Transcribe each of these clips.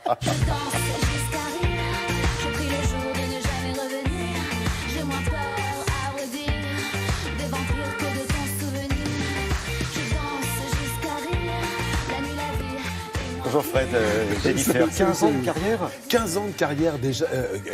danse jusqu'à rire. J'ai pris le jour de ne jamais revenir. J'ai moins peur à redire des vampires que de ton souvenir. Je danse jusqu'à rire. La nuit, la vie. Et moi... Bonjour Fred, Jennifer, 15 ans de carrière. 15 ans de carrière déjà,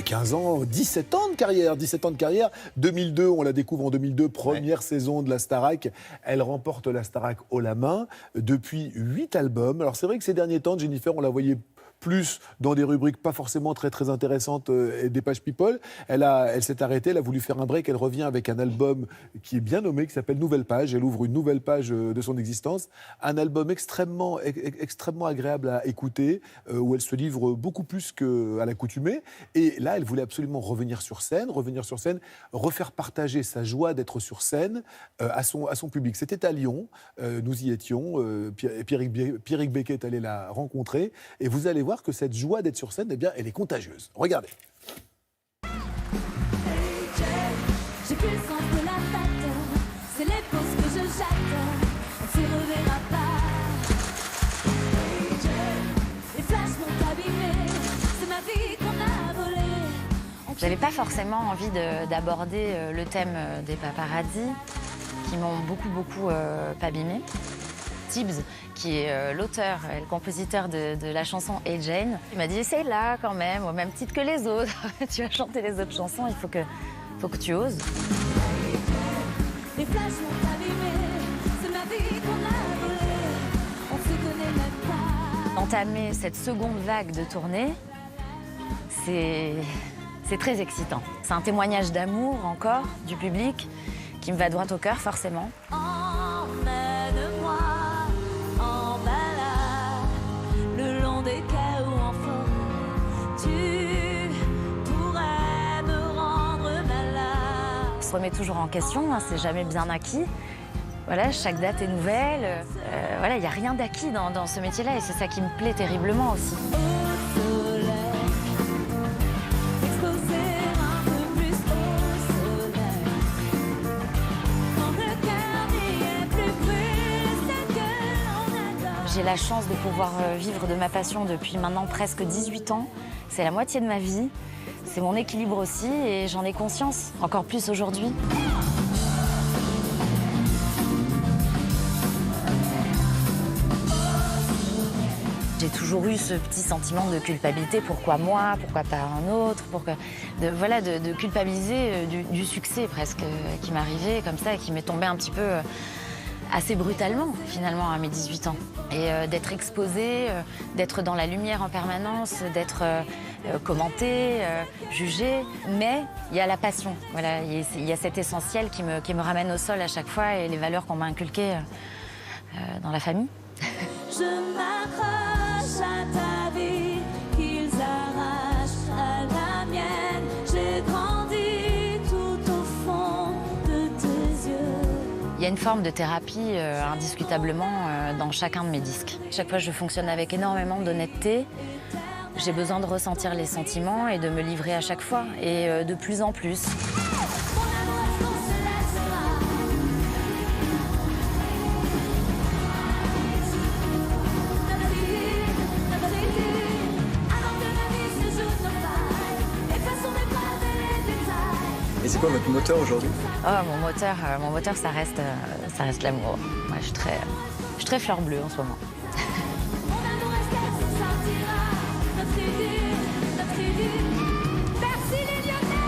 15 ans, 17 ans de carrière, 17 ans de carrière. 2002, on la découvre en 2002, première saison de la Starac. Elle remporte la Starac haut la main. Depuis 8 albums. Alors c'est vrai que ces derniers temps, Jennifer, on la voyait plus dans des rubriques pas forcément très intéressantes et des pages People. Elle s'est arrêtée, elle a voulu faire un break, elle revient avec un album qui est bien nommé, qui s'appelle Nouvelle Page. Elle ouvre une nouvelle page de son existence. Un album extrêmement agréable à écouter, où elle se livre beaucoup plus qu'à l'accoutumée. Et là, elle voulait absolument revenir sur scène, refaire partager sa joie d'être sur scène à son public. C'était à Lyon, nous y étions, Pierrick Becquet est allé la rencontrer, et vous allez voir que cette joie d'être sur scène, eh bien, elle est contagieuse. Regardez. J'ai plus le sens de la fête. C'est les pauses que je jette. On s'y reverra pas. Les flashs m'ont abîmé. C'est ma vie qu'on a volée. J'avais pas forcément envie d'aborder le thème des paparazzis qui m'ont beaucoup abîmée. Tibbs, qui est l'auteur et le compositeur de la chanson Hey Jane, il m'a dit essaye là quand même, au même titre que les autres. Tu vas chanter les autres chansons, il faut que tu oses. Les flashs m'ont abîmé. C'est ma vie qu'on a volée. On se connaît même pas. Entamer cette seconde vague de tournée, c'est très excitant. C'est un témoignage d'amour encore du public qui me va droit au cœur forcément. Emmène-moi en balade le long des quais où en forêt tu pourrais me rendre malade. On se remet toujours en question, hein, c'est jamais bien acquis. Voilà, chaque date est nouvelle. Voilà, il n'y a rien d'acquis dans ce métier-là et c'est ça qui me plaît terriblement aussi. Au soleil, exposé un peu plus au soleil. Quand le cœur n'y est plus pris, c'est que l'on adore. J'ai la chance de pouvoir vivre de ma passion depuis maintenant presque 18 ans. C'est la moitié de ma vie. C'est mon équilibre aussi et j'en ai conscience, encore plus aujourd'hui. J'ai toujours eu ce petit sentiment de culpabilité. Pourquoi moi? Pourquoi pas un autre? De culpabiliser du succès presque qui m'arrivait comme ça et qui m'est tombé un petit peu assez brutalement finalement à mes 18 ans. Et d'être exposée, d'être dans la lumière en permanence, d'être commentée, jugée. Mais il y a la passion. Voilà, il y a cet essentiel qui me ramène au sol à chaque fois et les valeurs qu'on m'a inculquées dans la famille. Je m'accroche à ta vie, qu'ils arrachent à la mienne. J'ai grandi tout au fond de tes yeux. Il y a une forme de thérapie indiscutablement dans chacun de mes disques. Chaque fois, je fonctionne avec énormément d'honnêteté. J'ai besoin de ressentir les sentiments et de me livrer à chaque fois, et de plus en plus. Mon amour, est-ce qu'on se laissera? Avant que la vie se joue nos failles, effaçons les phrases et les détails. Et c'est quoi votre moteur aujourd'hui? Oh, mon moteur, ça reste l'amour. Moi, je suis très fleur bleue en ce moment. Mon amour, est-ce qu'elle se sortira? Notre idylle, merci les Lyonnais.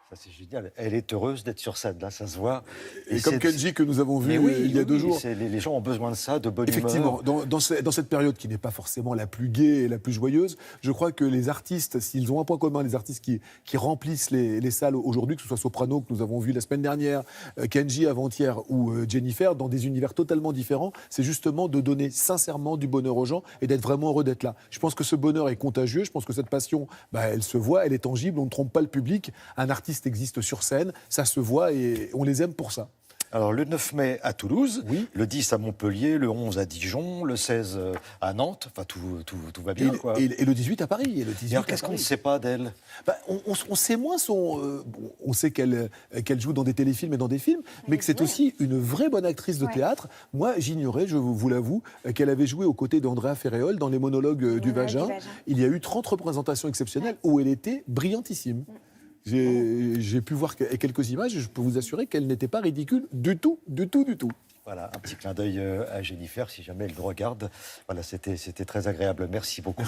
Ça c'est génial. Elle est heureuse d'être sur scène, là, ça se voit. Et comme Kenji que nous avons vu Mais oui, il y a 2 jours. Les gens ont besoin de ça, de bonne Effectivement, humeur. dans cette période qui n'est pas forcément la plus gaie et la plus joyeuse, je crois que les artistes, s'ils ont un point commun, les artistes qui remplissent les salles aujourd'hui, que ce soit Soprano, que nous avons vu la semaine dernière, Kenji avant-hier ou Jennifer, dans des univers totalement différents, c'est justement de donner sincèrement du bonheur aux gens et d'être vraiment heureux d'être là. Je pense que ce bonheur est contagieux, je pense que cette passion, elle se voit, elle est tangible, on ne trompe pas le public. Un artiste existe sur scène, ça se voit et on les aime pour ça. Alors, le 9 mai à Toulouse, Oui. le 10 à Montpellier, le 11 à Dijon, le 16 à Nantes. Enfin, tout va bien, quoi. Et le 18 à Paris. Et, le 18 Et alors, à qu'est-ce qu'on ne Paris. sait pas d'elle? Bah, on sait moins on sait qu'elle joue dans des téléfilms et dans des films, mais que c'est aussi une vraie bonne actrice de théâtre. Moi, j'ignorais, je vous l'avoue, qu'elle avait joué aux côtés d'Andrea Ferréol dans les monologues du Vagin. Il y a eu 30 représentations exceptionnelles où elle était brillantissime. J'ai pu voir quelques images et je peux vous assurer qu'elle n'était pas ridicule du tout, du tout, du tout. Voilà, un petit clin d'œil à Jennifer, si jamais elle le regarde. Voilà, c'était très agréable. Merci beaucoup.